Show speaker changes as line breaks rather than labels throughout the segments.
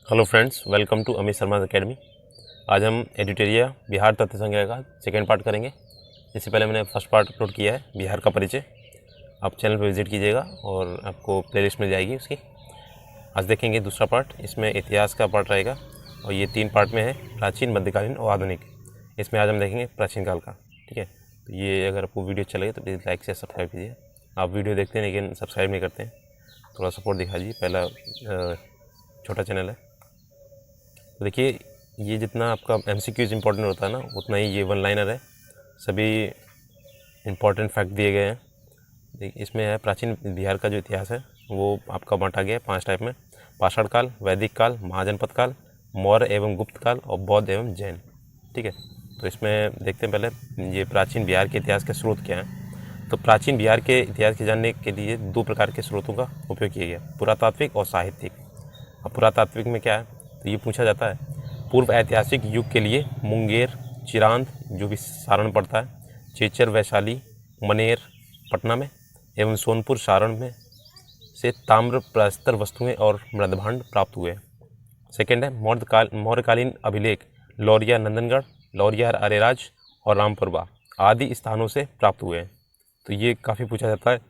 Hello friends, welcome to Amit Sharma academy. आज हम एडिटोरिया बिहार तथ्य संग्रह का सेकेंड पार्ट करेंगे। इससे पहले मैंने फर्स्ट पार्ट अपलोड किया है, बिहार का परिचय। आप चैनल पर विजिट कीजिएगा और आपको प्लेलिस्ट मिल जाएगी उसकी। आज देखेंगे दूसरा पार्ट, इसमें इतिहास का पार्ट रहेगा और ये 3 पार्ट में है, प्राचीन, मध्यकालीन और आधुनिक। इसमें आज हम देखेंगे प्राचीन काल का। ठीक है, तो ये अगर आपको वीडियो अच्छा लगे तो प्लीज़ लाइक से सब्सक्राइब कीजिए। आप वीडियो देखते हैं लेकिन सब्सक्राइब नहीं करते हैं, थोड़ा सपोर्ट दिखा दीजिए। पहला छोटा चैनल है। तो देखिए, ये जितना आपका MCQs इंपॉर्टेंट होता है ना, उतना ही ये वन लाइनर है। सभी इम्पॉर्टेंट फैक्ट दिए गए हैं। देखिए, इसमें है प्राचीन बिहार का जो इतिहास है वो आपका बांटा गया है 5 टाइप में: पाषाण काल, वैदिक काल, महाजनपद काल, मौर्य एवं गुप्त काल और बौद्ध एवं जैन। ठीक है, तो इसमें देखते हैं पहले ये प्राचीन बिहार के इतिहास के स्रोत क्या हैं। तो प्राचीन बिहार के इतिहास के जानने के लिए 2 प्रकार के स्रोतों का उपयोग किया गया, पुरातात्विक और साहित्यिक। अब पुरातात्विक में क्या है, तो ये पूछा जाता है पूर्व ऐतिहासिक युग के लिए मुंगेर, चिरांद जो भी सारण पड़ता है, चेचर, वैशाली, मनेर पटना में एवं सोनपुर सारण में से ताम्र प्रस्तर वस्तुएं और मृदभांड प्राप्त हुए। सेकेंड है मौर्यकालीन अभिलेख लौरिया नंदनगढ़, लौरिया अरेराज और रामपुरबा आदि स्थानों से प्राप्त हुए हैं। तो ये काफ़ी पूछा जाता है।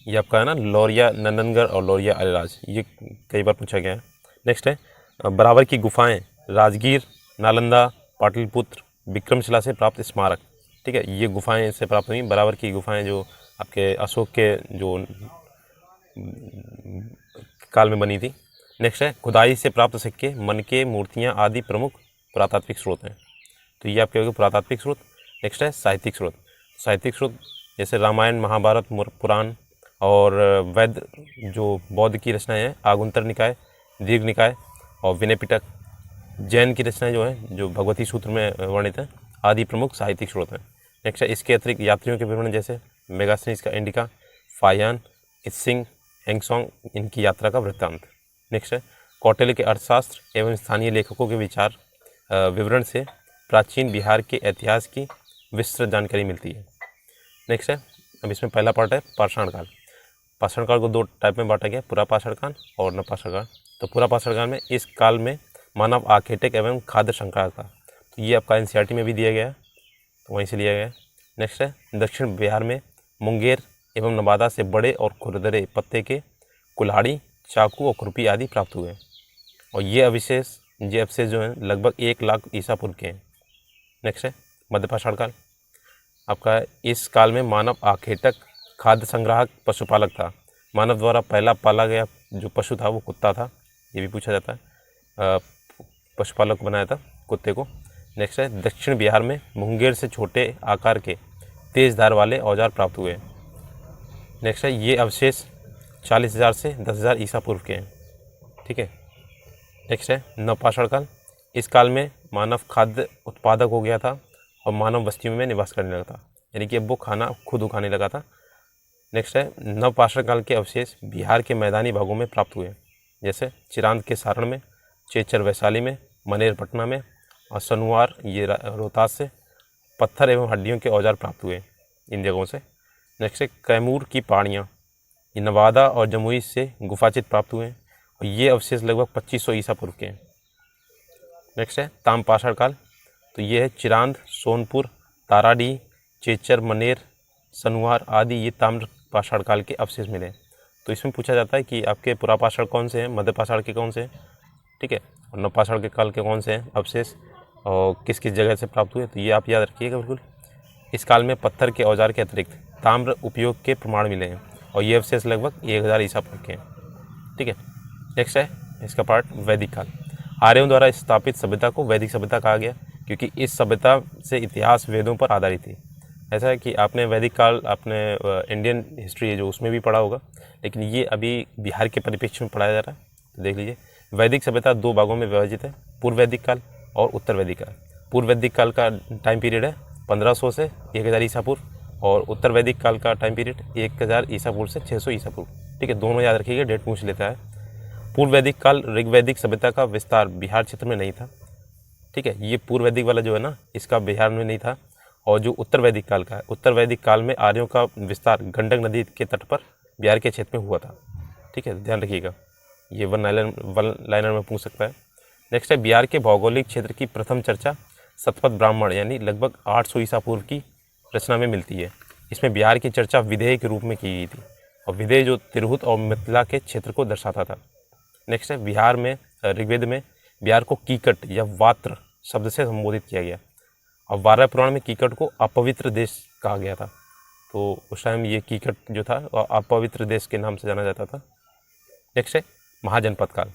ये आपका है ना, लौरिया नंदनगढ़ और लौरिया अरेराज, ये कई बार पूछा गया है। नेक्स्ट है बराबर की गुफाएं राजगीर, नालंदा, पाटलिपुत्र, विक्रमशिला से प्राप्त स्मारक। ठीक है, ये गुफाएं इससे प्राप्त हुई, बराबर की गुफाएं जो आपके अशोक के जो काल में बनी थी। नेक्स्ट है खुदाई से प्राप्त सिक्के, मनके, मूर्तियाँ आदि प्रमुख पुरातात्विक स्रोत हैं। तो ये आपके हो गए पुरातात्विक स्रोत। नेक्स्ट है साहित्यिक स्रोत। साहित्यिक स्रोत जैसे रामायण, महाभारत, पुराण और वेद जो बौद्ध की रचनाएं हैं, आगुंतर निकाय, दीर्घ निकाय और विनय पिटक। जैन की रचनाएं जो हैं जो भगवती सूत्र में वर्णित हैं, आदि प्रमुख साहित्यिक स्रोत हैं। नेक्स्ट है इसके अतिरिक्त यात्रियों के विवरण जैसे मेगास्थनीज का इंडिका, फायान, इत्सिंग, हेंगसोंग, इनकी यात्रा का वृत्तांत। नेक्स्ट है कौटिल्य के अर्थशास्त्र एवं स्थानीय लेखकों के विचार विवरण से प्राचीन बिहार के इतिहास की विस्तृत जानकारी मिलती है। नेक्स्ट है, अब इसमें पहला पार्ट है पाषाण काल। पाषाण काल को 2 टाइप में बांटा गया, पुरा पाषाण काल और नवपाषाण काल। तो पुरा पाषाण काल में इस काल में मानव आखेटक एवं खाद्य संक्रांत का, तो ये आपका NCERT में भी दिया गया है, तो वहीं से लिया गया है। नेक्स्ट है दक्षिण बिहार में मुंगेर एवं नवादा से बड़े और खुरदरे पत्ते के कुल्हाड़ी, चाकू और खुरपी आदि प्राप्त हुए। और ये अवशेष जो हैं लगभग 1 लाख ईसा पूर्व के हैं। नेक्स्ट है मध्यपाषाण काल। आपका इस काल में मानव आखेटक, खाद्य संग्राहक, पशुपालक था। मानव द्वारा पहला पाला गया जो पशु था वो कुत्ता था, ये भी पूछा जाता है। पशुपालक बनाया था कुत्ते को। नेक्स्ट है दक्षिण बिहार में मुंगेर से छोटे आकार के तेज धार वाले औजार प्राप्त हुए। नेक्स्ट है ये अवशेष 40,000 से 10,000 ईसा पूर्व के हैं। ठीक है, नेक्स्ट है नवपाषाण काल। इस काल में मानव खाद्य उत्पादक हो गया था और मानव बस्तियों में निवास करने लगा था, यानी कि अब वो खाना खुद उगाने लगा था। नेक्स्ट है नवपाषाण काल के अवशेष बिहार के मैदानी भागों में प्राप्त हुए, जैसे चिरांद के सारण में, चेचर वैशाली में, मनेर पटना में और सनुआर ये रोहतास से पत्थर एवं हड्डियों के औजार प्राप्त हुए इन जगहों से। नेक्स्ट है कैमूर की पहाड़ियाँ, ये नवादा और जमुई से गुफाचित प्राप्त हुए हैं और ये अवशेष लगभग 2500 ईसा पूर्व के हैं। नेक्स्ट है ताम्रपाषाण काल। तो ये है चिरांद, सोनपुर, ताराडीह, चेचर, मनेर, सनुआर आदि ये ताम्रपाषाण काल के अवशेष मिले। तो इसमें पूछा जाता है कि आपके पुरापाषाण कौन से हैं, मध्यपाषाण के कौन से हैं, ठीक है, और नवपाषाण के काल के कौन से हैं अवशेष और किस किस जगह से प्राप्त हुए। तो ये आप याद रखिएगा बिल्कुल। इस काल में पत्थर के औजार के अतिरिक्त ताम्र उपयोग के प्रमाण मिले हैं और ये अवशेष लगभग 1000 ईसा पूर्व के हैं। ठीक है, नेक्स्ट है इसका पार्ट वैदिक काल। आर्यों द्वारा स्थापित सभ्यता को वैदिक सभ्यता कहा गया क्योंकि इस सभ्यता से इतिहास वेदों पर आधारित थी। ऐसा है कि आपने वैदिक काल, आपने इंडियन हिस्ट्री है जो उसमें भी पढ़ा होगा, लेकिन ये अभी बिहार के परिप्रेक्ष्य में पढ़ाया जा रहा है। तो देख लीजिए, वैदिक सभ्यता 2 भागों में विभाजित है, पूर्व वैदिक काल और उत्तर वैदिक काल। पूर्व वैदिक काल का टाइम पीरियड है 1500 से 1000 ईसा पूर्व और उत्तर वैदिक काल का टाइम पीरियड 1000 ईसा पूर्व से 600 ईसा पूर्व। ठीक है, दोनों याद रखिएगा, डेट पूछ लेता है। पूर्व वैदिक काल ऋग्वैदिक सभ्यता का विस्तार बिहार क्षेत्र में नहीं था। ठीक है, ये पूर्व वैदिक वाला जो है ना, इसका बिहार में नहीं था। और जो उत्तर वैदिक काल का है, उत्तर वैदिक काल में आर्यों का विस्तार गंडक नदी के तट पर बिहार के क्षेत्र में हुआ था। ठीक है, ध्यान रखिएगा। ये वन लाइनर में पूछ सकता है। नेक्स्ट है बिहार के भौगोलिक क्षेत्र की प्रथम चर्चा शतपथ ब्राह्मण यानी लगभग 800 ईसा पूर्व की रचना में मिलती है। इसमें बिहार की चर्चा विधेय के रूप में की गई थी और विधेय जो तिरहुत और मिथिला के क्षेत्र को दर्शाता था। नेक्स्ट है बिहार में ऋग्वेद में बिहार को कीकट या वात्र शब्द से संबोधित किया गया और वारा पुराण में कीकट को अपवित्र देश कहा गया था। तो उस टाइम ये कीकट जो था अपवित्र देश के नाम से जाना जाता था। नेक्स्ट है महाजनपद काल।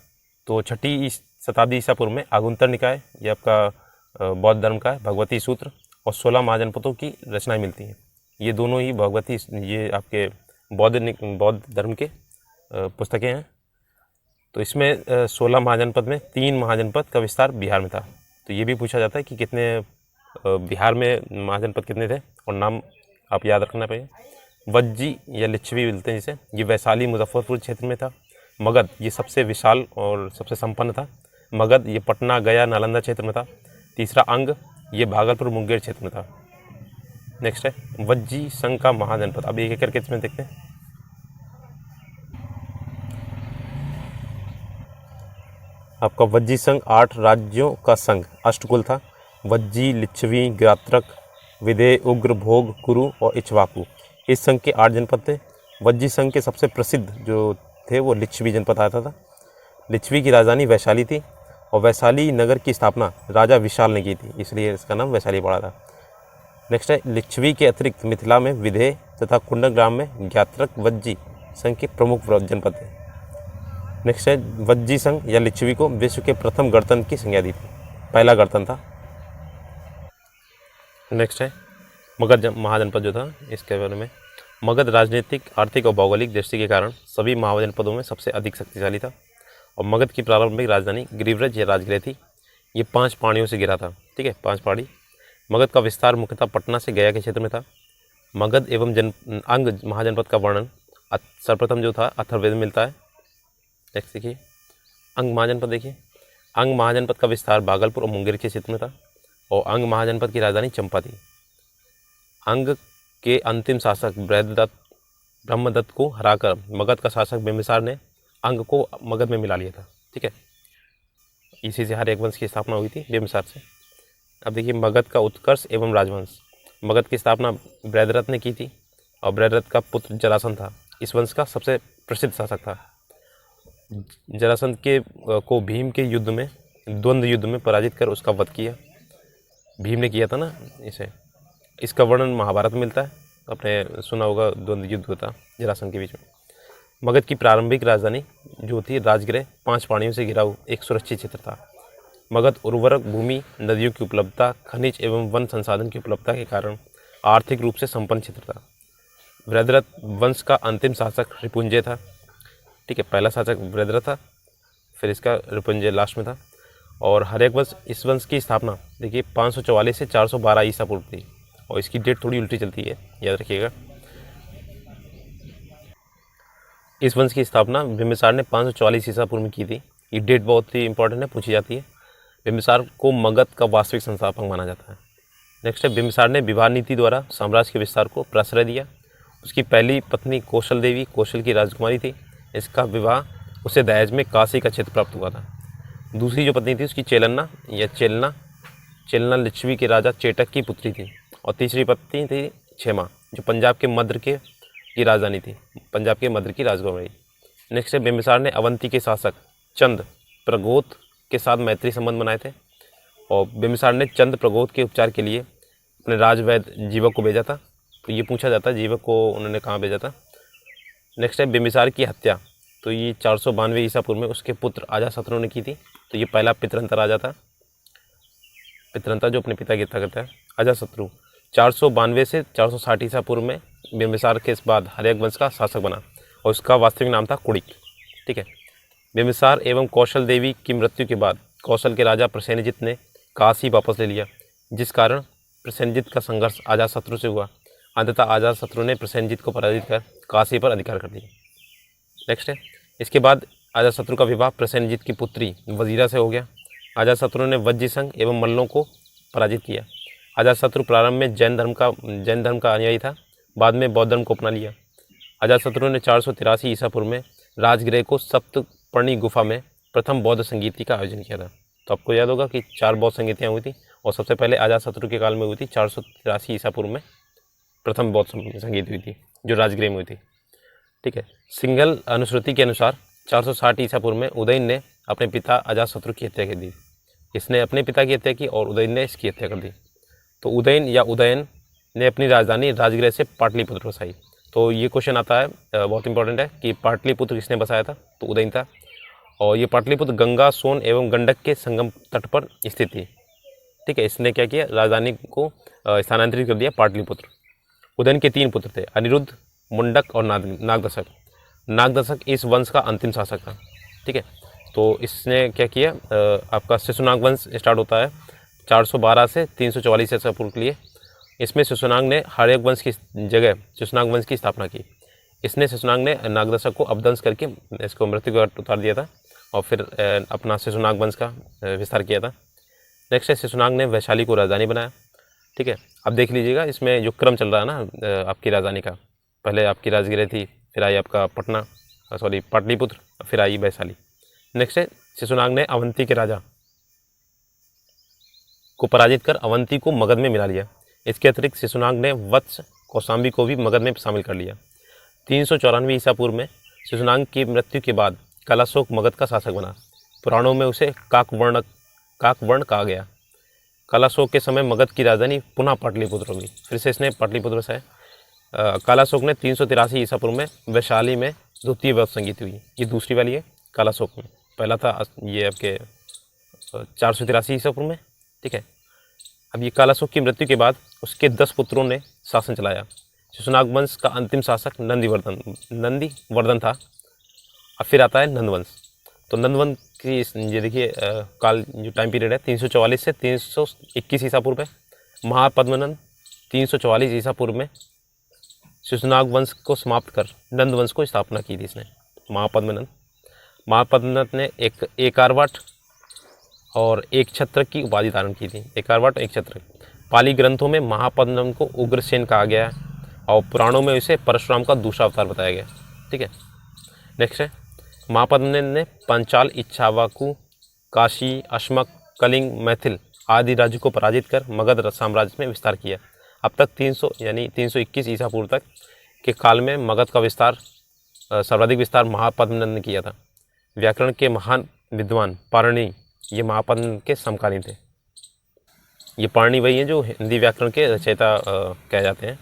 तो 6ठी शताब्दी ईसा पूर्व में आगुंतर निकाय, ये आपका बौद्ध धर्म का है, भगवती सूत्र और 16 महाजनपदों की रचनाएं मिलती हैं। ये दोनों ही भगवती, ये आपके बौद्ध धर्म के पुस्तकें हैं। तो इसमें 16 महाजनपद में 3 महाजनपद का विस्तार बिहार में था। तो ये भी पूछा जाता है कि कितने बिहार में महाजनपद कितने थे और नाम आप याद रखना पड़ेगा। वज्जी या लिच्छवी मिलते हैं जिसे, ये वैशाली मुजफ्फरपुर क्षेत्र में था। मगध ये सबसे विशाल और सबसे संपन्न था। मगध ये पटना, गया, नालंदा क्षेत्र में था। तीसरा अंग ये भागलपुर, मुंगेर क्षेत्र में था। नेक्स्ट है वज्जी संघ का महाजनपद। अब एक एक करके इसमें देखते हैं। आपका वज्जी संघ 8 राज्यों का संघ अष्टकुल था। वज्जी, लिच्छवी, गात्रक, विदेह, उग्र, भोग, कुरु और इक्ष्वाकु, इस संघ के 8 जनपद थे। वज्जी संघ के सबसे प्रसिद्ध जो थे वो लिच्छवी जनपद आता था। लिच्छवी की राजधानी वैशाली थी और वैशाली नगर की स्थापना राजा विशाल ने की थी, इसलिए इसका नाम वैशाली पड़ा था। नेक्स्ट है लिच्छवी के अतिरिक्त मिथिला में विदेह तथा कुंडग्राम में ज्ञात्रक वज्जी संघ के प्रमुख जनपद थे। नेक्स्ट है वज्जी संघ या लिच्छवी को विश्व के प्रथम गणतंत्र की संज्ञा दी थी, पहला गणतंत्र था। नेक्स्ट है मगध महाजनपद जो था, इसके बारे में मगध राजनीतिक, आर्थिक और भौगोलिक दृष्टि के कारण सभी महाजनपदों में सबसे अधिक शक्तिशाली था और मगध की प्रारंभिक राजधानी गिरिव्रज या राजगृह थी। ये 5 पहाड़ियों से घिरा था, ठीक है, 5 पहाड़ी। मगध का विस्तार मुख्यतः पटना से गया के क्षेत्र में था। मगध एवं अंग महाजनपद का वर्णन सर्वप्रथम जो था अथर्ववेद में मिलता है। नेक्स्ट देखिए अंग महाजनपद। देखिए अंग महाजनपद का विस्तार भागलपुर और मुंगेर के क्षेत्र में था और अंग महाजनपद की राजधानी चंपा थी। अंग के अंतिम शासक ब्रह्मदत्त को हराकर मगध का शासक बिम्बिसार ने अंग को मगध में मिला लिया था, ठीक है। इसी से हर एक वंश की स्थापना हुई थी बिम्बिसार से। अब देखिए मगध का उत्कर्ष एवं राजवंश। मगध की स्थापना बृहद्रथ ने की थी और बृहद्रथ का पुत्र जरासंध था, इस वंश का सबसे प्रसिद्ध शासक था। जरासंध को भीम के युद्ध में, द्वंद्व युद्ध में पराजित कर उसका वध किया। भीम ने किया था ना इसे। इसका वर्णन महाभारत में मिलता है, आपने सुना होगा, द्वंद्व युद्ध होता जरासंध के बीच में। मगध की प्रारंभिक राजधानी जो थी राजगृह 5 पहाड़ियों से घिरा एक सुरक्षित क्षेत्र था। मगध उर्वरक भूमि, नदियों की उपलब्धता, खनिज एवं वन संसाधन की उपलब्धता के कारण आर्थिक रूप से संपन्न क्षेत्र था। बृहद्रथ वंश का अंतिम शासक रिपुंजय था, ठीक है, पहला शासक बृहद्रथ था, फिर इसका रिपुंजय लास्ट में था। और हर्यक वंश, इस वंश की स्थापना देखिए 544 से 412 ईसा पूर्व थी और इसकी डेट थोड़ी उल्टी चलती है, याद रखिएगा। इस वंश की स्थापना बिम्बिसार ने 544 ईसा पूर्व में की थी। ये डेट बहुत ही इंपॉर्टेंट है, पूछी जाती है। बिम्बिसार को मगध का वास्तविक संस्थापक माना जाता है। नेक्स्ट है बिम्बिसार ने विवाह नीति द्वारा साम्राज्य के विस्तार को प्रश्रय दिया। उसकी पहली पत्नी कौशल देवी कौशल की राजकुमारी थी। इसका विवाह उसे दहेज में काशी का क्षेत्र प्राप्त हुआ था। दूसरी जो पत्नी थी उसकी चेलन्ना या चेलना लिच्छवी के राजा चेटक की पुत्री थी और तीसरी पत्नी थी क्षेमा जो पंजाब के मद्र की राजधानी थी, पंजाब के मद्र की राजकुमारी। नेक्स्ट है बिम्बिसार ने अवंती के शासक चंद प्रगोत के साथ मैत्री संबंध बनाए थे और बिम्बिसार ने चंद प्रगोत के उपचार के लिए अपने राजवैद्य जीवक को भेजा था। तो ये पूछा जाता है जीवक को उन्होंने कहाँ भेजा था। नेक्स्ट है बिम्बिसार की हत्या, तो ये 492 ईसा पूर्व में उसके पुत्र अजातशत्रु ने की थी। तो ये पहला पितरंता राजा था, पितरंता जो अपने पिता की हत्या करता है, अजातशत्रु। 492 से 460 ईसा पूर्व में बिम्बिसार के बाद हर्यक वंश का शासक बना और उसका वास्तविक नाम था कुड़िक, ठीक है। बिम्बिसार एवं कौशल देवी की मृत्यु के बाद कौशल के राजा प्रसेनजित ने काशी वापस ले लिया, जिस कारण प्रसेनजित का संघर्ष अजातशत्रु से हुआ। अंततः अजातशत्रु ने प्रसेनजित को पराजित कर काशी पर अधिकार कर लिया। नेक्स्ट है इसके बाद अजातशत्रु का विवाह प्रसेनजित की पुत्री वजीरा से हो गया। अजातशत्रु ने वज्जी संघ एवं मल्लों को पराजित किया। अजातशत्रु प्रारंभ में जैन धर्म का अनुयायी था, बाद में बौद्ध धर्म को अपना लिया। अजातशत्रु ने 483 ईसा पूर्व में राजगृह को सप्त पुष्करपर्णी गुफा में प्रथम बौद्ध संगीति का आयोजन किया था। तो आपको याद होगा कि 4 बौद्ध संगीतियाँ हुई थी और सबसे पहले अजातशत्रु के काल में हुई थी 483 ईसा पूर्व में प्रथम बौद्ध संगीत हुई थी जो राजगृह में हुई थी। ठीक है, सिंगल अनुश्रुति के अनुसार 460 ईसा पूर्व में उदयन ने अपने पिता अजातशत्रु की हत्या कर दी। इसने अपने पिता की हत्या की और उदयन ने इसकी हत्या कर दी। तो उदयन या उदयन ने अपनी राजधानी राजगृह से पाटलिपुत्र बसाई। तो ये क्वेश्चन आता है, बहुत इंपॉर्टेंट है कि पाटलिपुत्र किसने बसाया था, तो उदयन था। और ये पाटलिपुत्र गंगा, सोन एवं गंडक के संगम तट पर स्थित थी। ठीक है, इसने क्या किया, राजधानी को स्थानांतरित कर दिया पाटलिपुत्र। उदयन के 3 पुत्र थे, अनिरुद्ध, मुंडक और नागदशक। नागदशक इस वंश का अंतिम शासक था। ठीक है, तो इसने क्या किया, आपका शिशुनाग वंश स्टार्ट होता है 412 से 344 ईसा पूर्व के लिए। इसमें शिशुनाग ने हर्यक वंश की जगह शिशुनाग वंश की स्थापना की। इसने शिशुनाग ने नागदशक को अपदंश करके इसको मृत्यु का उतार दिया था और फिर अपना शिशुनाग वंश का विस्तार किया था। नेक्स्ट है, शिशुनाग ने वैशाली को राजधानी बनाया। ठीक है, अब देख लीजिएगा इसमें जो क्रम चल रहा है ना आपकी राजधानी का, पहले आपकी राजगृह थी, फिर आई आपका पाटलिपुत्र, फिर आई वैशाली। नेक्स्ट है, शिशुनाग ने अवंती के राजा को पराजित कर अवंती को मगध में मिला लिया। इसके अतिरिक्त शिशुनाग ने वत्स कौशाम्बी को भी मगध में शामिल कर लिया। 394 ईसा पूर्व में शिशुनाग की मृत्यु के बाद कलाशोक मगध का शासक बना। पुराणों में उसे काकवर्ण कहा गया। कलाशोक के समय मगध की राजधानी पुनः पाटलिपुत्र होगी, फिर से इसने पाटलिपुत्र बसाया। कालाशोक ने 383 ईसा पूर्व में वैशाली में द्वितीय बौद्ध संगीत हुई। ये दूसरी वाली है कालाशोक में, पहला था ये आपके 483 ईसा पूर्व में। ठीक है, अब ये कालाशोक की मृत्यु के बाद उसके 10 पुत्रों ने शासन चलाया। शिशुनाग वंश का अंतिम शासक नंदीवर्धन था। अब फिर आता है नंदवंश। तो नंदवंश की ये देखिए काल जो टाइम पीरियड है 344 से 321 ईसा पूर्व है। महापद्मनंद 344 ईसा पूर्व में शिशुनाग वंश को समाप्त कर नंदवंश को स्थापना की थी इसने, महापद्मनंद ने एक एकारवाट और एक छत्रक की उपाधि धारण की थी। एकारवाट, एक छत्रक। पाली ग्रंथों में महापद्मनंद को उग्रसेन कहा गया है और पुराणों में इसे परशुराम का दूसरा अवतार बताया गया। ठीक है, नेक्स्ट है, महापद्मनंद ने पंचाल, इच्छावाकु, काशी, अश्मक, कलिंग, मैथिल आदि राज्य को पराजित कर मगध साम्राज्य में विस्तार किया। अब तक 321 ईसा पूर्व तक के काल में मगध का विस्तार सर्वाधिक विस्तार महापद्मनंद ने किया था। व्याकरण के महान विद्वान पाणिनि ये महापद्मनंद के समकालीन थे। ये पाणिनि वही हैं जो हिंदी व्याकरण के रचयिता कहे जाते हैं।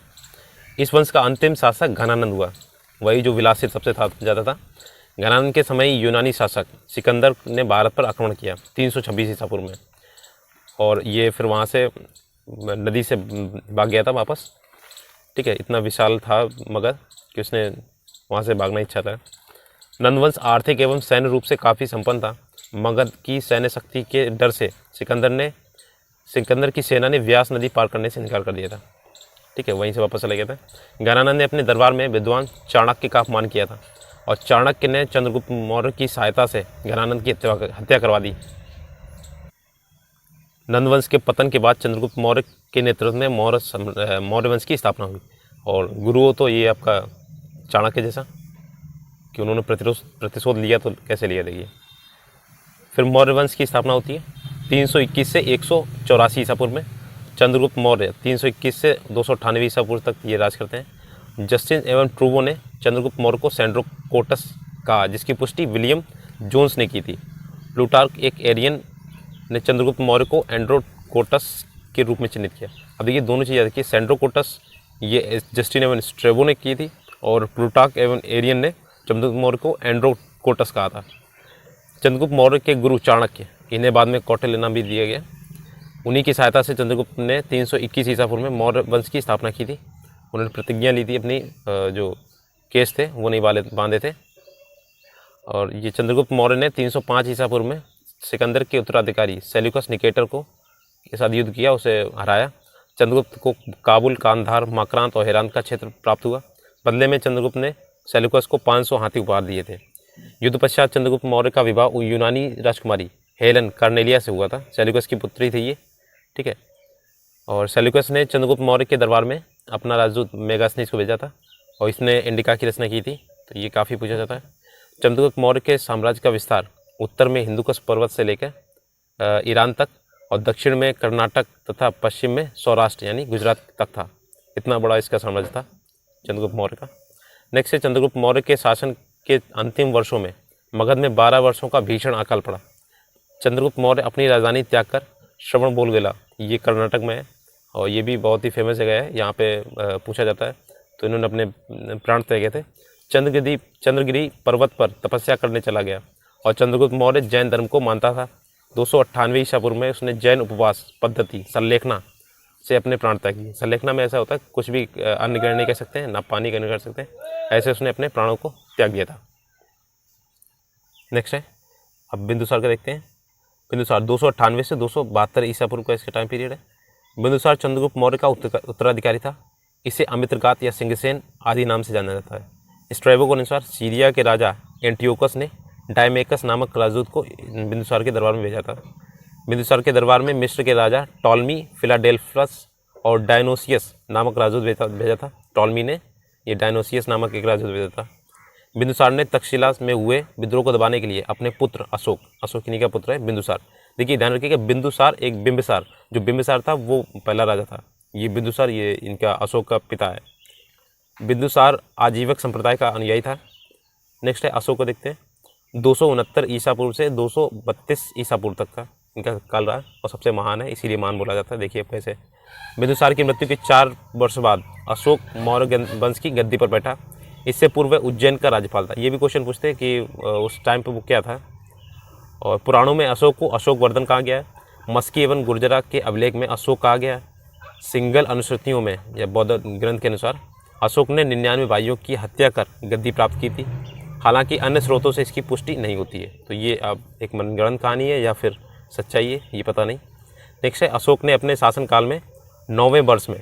इस वंश का अंतिम शासक घनानंद हुआ, वही जो विलासित सबसे ज़्यादा था। घनानंद के समय यूनानी शासक सिकंदर ने भारत पर आक्रमण किया 326 ईसा पूर्व में, और ये फिर वहाँ से नदी से भाग गया था वापस। ठीक है, इतना विशाल था मगध कि उसने वहाँ से भागना इच्छा था। नंदवंश आर्थिक एवं सैन्य रूप से काफ़ी संपन्न था। मगध की सैन्य शक्ति के डर से सिकंदर की सेना ने व्यास नदी पार करने से इनकार कर दिया था। ठीक है, वहीं से वापस चले गया था। घनानंद ने अपने दरबार में विद्वान चाणक्य का अपमान किया था और चाणक्य ने चंद्रगुप्त मौर्य की सहायता से घनानंद की हत्या करवा दी। नंदवंश के पतन के बाद चंद्रगुप्त मौर्य के नेतृत्व में मौर्य वंश की स्थापना हुई। और गुरु तो ये आपका चाणक्य जैसा कि उन्होंने प्रतिशोध लिया, तो कैसे लिया देखिए। फिर मौर्य वंश की स्थापना होती है 321 से 184 ईसा पूर्व में। चंद्रगुप्त मौर्य 321 से 298 ईसा पूर्व तक ये राज करते हैं। जस्टिन एवं ट्रूवो ने चंद्रगुप्त मौर्य को सेंड्रोकोटस कहा, जिसकी पुष्टि विलियम जोन्स ने की थी। प्लूटार्क एक एरियन ने चंद्रगुप्त मौर्य को एंड्रोकोटस के रूप में चिन्हित किया। अब देखिए दोनों चीज़ें देखिए, सेंड्रोकोटस ये जस्टिन एवं स्ट्रेबो ने की थी और प्लूटार्क एवं एरियन ने चंद्रगुप्त मौर्य को एंड्रोकोटस कहा था। चंद्रगुप्त मौर्य के गुरु चाणक्य, इन्हें बाद में कौटिल्य नाम भी दिया गया, उन्हीं की सहायता से चंद्रगुप्त ने 321 ईसा पूर्व में मौर्य वंश की स्थापना की थी। उन्होंने प्रतिज्ञा ली थी, अपनी जो केस थे वो नहीं बांधे थे। और ये चंद्रगुप्त मौर्य ने 305 ईसा पूर्व में सिकंदर के उत्तराधिकारी सेल्यूकस निकेटर के साथ युद्ध किया, उसे हराया। चंद्रगुप्त को काबुल, कांधार, मकरांत और हेरात का क्षेत्र प्राप्त हुआ। बदले में चंद्रगुप्त ने सेल्यूकस को 500 हाथी उपहार दिए थे। युद्ध पश्चात चंद्रगुप्त मौर्य का विवाह यूनानी राजकुमारी हेलेन कार्नेलिया से हुआ था। सेल्यूकस की पुत्री थी ये। ठीक है, और सेल्यूकस ने चंद्रगुप्त मौर्य के दरबार में अपना राजदूत मेगास्थनीस को भेजा था और इसने इंडिका की रचना की थी। तो ये काफ़ी पूछा जाता है। चंद्रगुप्त मौर्य के साम्राज्य का विस्तार उत्तर में हिंदुकुश पर्वत से लेकर ईरान तक और दक्षिण में कर्नाटक तथा पश्चिम में सौराष्ट्र यानी गुजरात तक था। इतना बड़ा इसका साम्राज्य था चंद्रगुप्त मौर्य का। नेक्स्ट है चंद्रगुप्त मौर्य के शासन के अंतिम वर्षों में मगध में 12 वर्षों का भीषण अकाल पड़ा। चंद्रगुप्त मौर्य अपनी राजधानी त्याग कर श्रवणबेलगोला, ये कर्नाटक में है और ये भी बहुत ही फेमस जगह है, यहाँ पे पूछा जाता है। तो इन्होंने अपने प्राण त्यागे थे। चंद्रगिरी पर्वत पर तपस्या करने चला गया और चंद्रगुप्त मौर्य जैन धर्म को मानता था। 298 ईसा पूर्व में उसने जैन उपवास पद्धति सल्लेखना से अपने प्राण त्याग किए। सल्लेखना में ऐसा होता है कुछ भी अन्न ग्रहण नहीं कर सकते हैं, ना पानी ग्रहण कर सकते हैं, ऐसे उसने अपने प्राणों को त्याग दिया था। नेक्स्ट है अब बिंदुसार का देखते हैं। बिंदुसार 298 से 272 ईसा पूर्व का इसका टाइम पीरियड है। बिंदुसार चंद्रगुप्त मौर्य का उत्तराधिकारी था। इसे अमित्रगात या सिंहसेन आदि नाम से जाना जाता है। स्ट्रैबो के अनुसार सीरिया के राजा एंटियोकस ने डायमेकस नामक राजदूत को बिंदुसार के दरबार में भेजा था। बिंदुसार के दरबार में मिस्र के राजा टॉलमी, फिलाडेल्फस और डायनोसियस नामक राजदूत भेजा था। टॉलमी ने ये डायनोसियस नामक एक राजदूत भेजा था। बिंदुसार ने तक्षशिला में हुए विद्रोह को दबाने के लिए अपने पुत्र अशोक इन्हीं का पुत्र है बिंदुसार। देखिए ध्यान रखिए कि बिंदुसार एक बिंबिसार, जो बिंबिसार था वो पहला राजा था। ये बिंदुसार ये इनका अशोक का पिता है। बिंदुसार आजीवक संप्रदाय का अनुयायी था। नेक्स्ट है अशोक को देखते हैं। 269 ईसा पूर्व से 232 ईसा पूर्व तक का इनका काल रहा और सबसे महान है, इसीलिए महान बोला जाता है। देखिए कैसे बिंदुसार की मृत्यु के 4 वर्ष बाद अशोक मौर्य वंश की गद्दी पर बैठा। इससे पूर्व वह उज्जैन का राज्यपाल था। ये भी क्वेश्चन पूछते हैं कि उस टाइम पे वो क्या था। और पुराणों में अशोक को अशोक वर्धन कहा गया है। मस्की एवं गुर्जरा के अभिलेख में अशोक कहा गया है। सिंगल अनुश्रुतियों में या बौद्ध ग्रंथ के अनुसार अशोक ने 99 भाइयों की हत्या कर गद्दी प्राप्त की थी। हालांकि अन्य स्रोतों से इसकी पुष्टि नहीं होती है, तो ये अब एक मनगढ़ंत कहानी है या फिर सच्चाई है, ये पता नहीं। नेक्स्ट है अशोक ने अपने शासनकाल में 9वें वर्ष में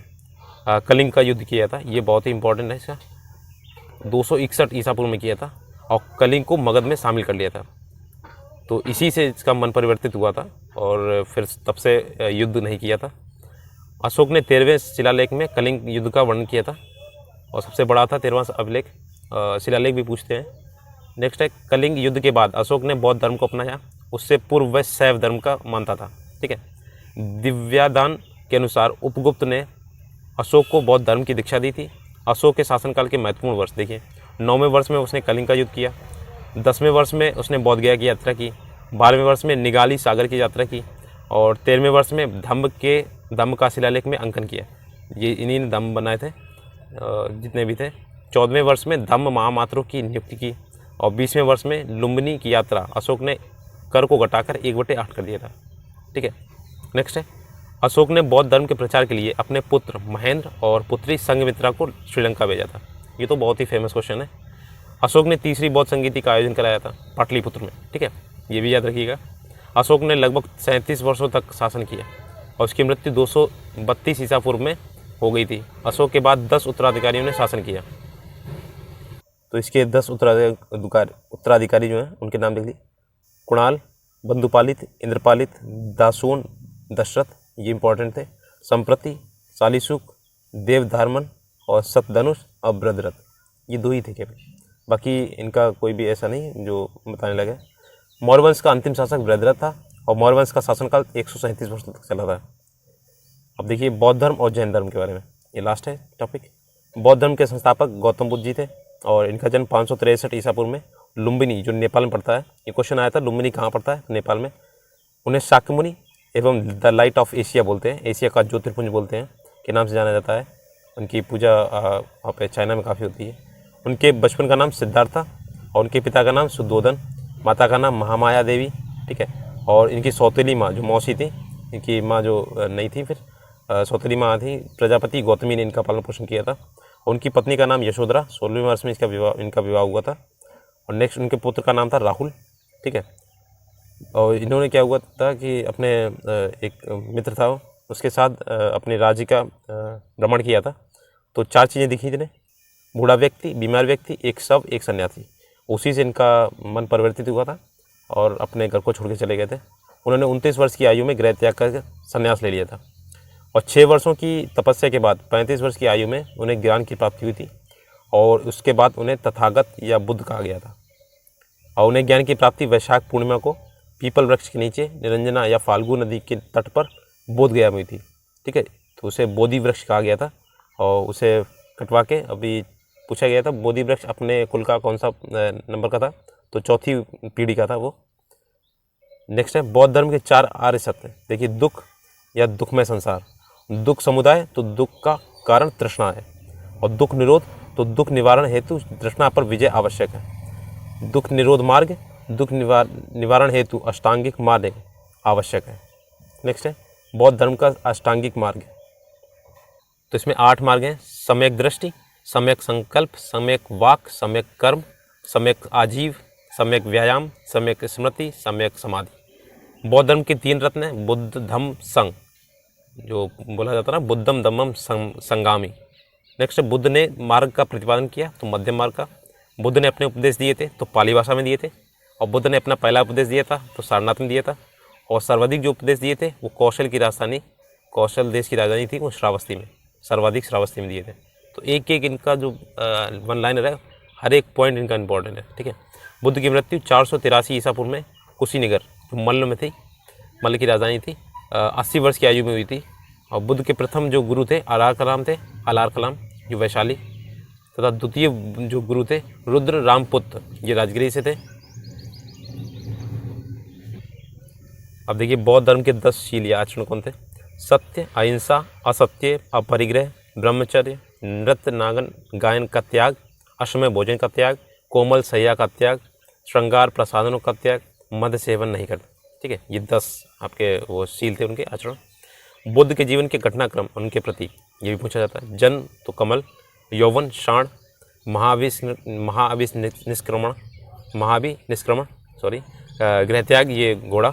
कलिंग का युद्ध किया था। ये बहुत ही इंपॉर्टेंट है। इसका 261 ईसा पूर्व में किया था और कलिंग को मगध में शामिल कर लिया था। तो इसी से इसका मन परिवर्तित हुआ था और फिर तब से युद्ध नहीं किया था। अशोक ने 13वें शिलालेख में कलिंग युद्ध का वर्णन किया था और सबसे बड़ा था 13वां अभिलेख। शिलालेख भी पूछते हैं। नेक्स्ट है कलिंग युद्ध के बाद अशोक ने बौद्ध धर्म को अपनाया। उससे पूर्व वह शैव धर्म का मानता था। ठीक है। दिव्यादान के अनुसार उपगुप्त ने अशोक को बौद्ध धर्म की दीक्षा दी थी। अशोक के शासनकाल के महत्वपूर्ण वर्ष देखिए, 9वें वर्ष में उसने कलिंग का युद्ध किया। 10वें वर्ष में उसने बौद्ध गया की यात्रा की। 12वें वर्ष में निगाली सागर की यात्रा की और 13वें वर्ष में धम्म का शिलालेख में अंकन किया। ये इन्हीं ने धम्म बनाए थे जितने भी थे। 14वें वर्ष में धम्म महामात्रों की नियुक्ति की और 20वें वर्ष में लुम्बिनी की यात्रा अशोक ने कर को घटाकर 1/8 कर दिया था। ठीक है। नेक्स्ट है अशोक ने बौद्ध धर्म के प्रचार के लिए अपने पुत्र महेंद्र और पुत्री संघमित्रा को श्रीलंका भेजा था। ये तो बहुत ही फेमस क्वेश्चन है। अशोक ने तीसरी बौद्ध संगीति का आयोजन कराया था पाटलिपुत्र में। ठीक है, ये भी याद रखिएगा। अशोक ने लगभग 37 वर्षों तक शासन किया और उसकी मृत्यु 232 ईसा पूर्व में हो गई थी। अशोक के बाद 10 उत्तराधिकारियों ने शासन किया। तो इसके 10 उत्तराधिकारी जो हैं उनके नाम लिख ली। कुणाल, बंधुपालित, इंद्रपालित, दासून, दशरथ, ये इंपॉर्टेंट थे। संप्रति, शालीसुक, देवधार्मन और सतधनुष और भद्रथ, ये 2 ही थे केवल। बाकी इनका कोई भी ऐसा नहीं जो बताने लगे। मौर्य वंश का अंतिम शासक भद्रथ था और मौर्य वंश का शासनकाल 137 वर्ष तक चला था। अब देखिए बौद्ध धर्म और जैन धर्म के बारे में, ये लास्ट है टॉपिक। बौद्ध धर्म के संस्थापक गौतम बुद्ध जी थे और इनका जन्म 563 ईसा पूर्व में लुम्बिनी, जो नेपाल में पड़ता है, ये क्वेश्चन आया था लुम्बिनी कहाँ पड़ता है, नेपाल में। उन्हें शाक्यमुनि एवं द लाइट ऑफ एशिया बोलते हैं, एशिया का ज्योतिर्पुंज बोलते हैं, के नाम से जाना जाता है। उनकी पूजा वहाँ पे चाइना में काफ़ी होती है। उनके बचपन का नाम सिद्धार्थ था और उनके पिता का नाम सुद्धोधन, माता का नाम महामाया देवी। ठीक है। और इनकी सौतेली माँ जो मौसी थी, इनकी माँ जो नहीं थी, फिर सौतेली माँ थी प्रजापति गौतमी ने इनका पालन पोषण किया था। उनकी पत्नी का नाम यशोधरा, 16वें वर्ष में इनका विवाह हुआ था। और नेक्स्ट उनके पुत्र का नाम था राहुल। ठीक है। और इन्होंने क्या हुआ था कि अपने एक मित्र था उसके साथ अपने राज्य का भ्रमण किया था। तो 4 चीज़ें दिखी इन्हें, बूढ़ा व्यक्ति, बीमार व्यक्ति, एक शव, एक सन्यासी। उसी से इनका मन परिवर्तित हुआ था और अपने घर को छोड़ के चले गए थे। उन्होंने 29 वर्ष की आयु में गृह त्याग कर संन्यास ले लिया था और 6 वर्षों की तपस्या के बाद 35 वर्ष की आयु में उन्हें ज्ञान की प्राप्ति हुई थी और उसके बाद उन्हें तथागत या बुद्ध कहा गया था। और उन्हें ज्ञान की प्राप्ति वैशाख पूर्णिमा को पीपल वृक्ष के नीचे निरंजना या फाल्गु नदी के तट पर बोधगया में हुई थी। ठीक है, तो उसे बोधि वृक्ष कहा गया था और उसे कटवा के अभी पूछा गया था बोधि वृक्ष अपने कुल का कौन सा नंबर का था, तो चौथी पीढ़ी का था वो। नेक्स्ट है बौद्ध धर्म के 4 आर्य सत्य। देखिए, दुख या दुखमय संसार, दुख समुदाय तो दुख का कारण तृष्णा है, और दुख निरोध तो दुख निवारण हेतु तृष्णा पर विजय आवश्यक है। दुख निरोध मार्ग, दुख निवारण हेतु अष्टांगिक मार्ग आवश्यक है। नेक्स्ट है बौद्ध धर्म का अष्टांगिक मार्ग, तो इसमें 8 मार्ग हैं। सम्यक दृष्टि, सम्यक संकल्प, सम्यक वाक, सम्यक कर्म, सम्यक आजीव, सम्यक व्यायाम, सम्यक स्मृति, सम्यक समाधि। बौद्ध धर्म के 3 रत्न हैं, बुद्ध धम्म संघ, जो बोला जाता है ना बुद्धम धम्मम संगामी। नेक्स्ट बुद्ध ने मार्ग का प्रतिपादन किया, तो मध्यम मार्ग का। बुद्ध ने अपने उपदेश दिए थे तो पाली भाषा में दिए थे, और बुद्ध ने अपना पहला उपदेश दिया था तो सारनाथ में दिया था, और सर्वाधिक जो उपदेश दिए थे वो कौशल की राजधानी, कौशल देश की राजधानी थी वो श्रावस्ती में, सर्वाधिक श्रावस्ती में दिए थे। तो एक एक इनका जो वन लाइनर है, हर एक पॉइंट इनका इंपॉर्टेंट है। ठीक है, बुद्ध की मृत्यु 483 ईसा पूर्व में कुशीनगर जो मल्ल में थी, मल्ल की राजधानी थी, 80 वर्ष की आयु में हुई थी। और बुद्ध के प्रथम जो गुरु थे अलार कलाम थे, अलार कलाम जो वैशाली, तथा द्वितीय जो गुरु थे रुद्र रामपुत्र, ये राजगिरी से थे। अब देखिए बौद्ध धर्म के 10 शील या आचरण कौन थे? सत्य, अहिंसा, असत्य, अपरिग्रह, ब्रह्मचर्य, नृत्य नागन गायन का त्याग, अश्वमेध भोजन का त्याग, कोमल सैया का त्याग, श्रृंगार प्रसाधनों का त्याग, मद्य सेवन नहीं करना। ठीक है, ये 10 आपके वो शील थे उनके आचरण। बुद्ध के जीवन के घटनाक्रम, उनके प्रतीक, ये भी पूछा जाता है। जन्म तो कमल, यौवन शाण, निष्क्रमण, गृहत्याग ये घोड़ा,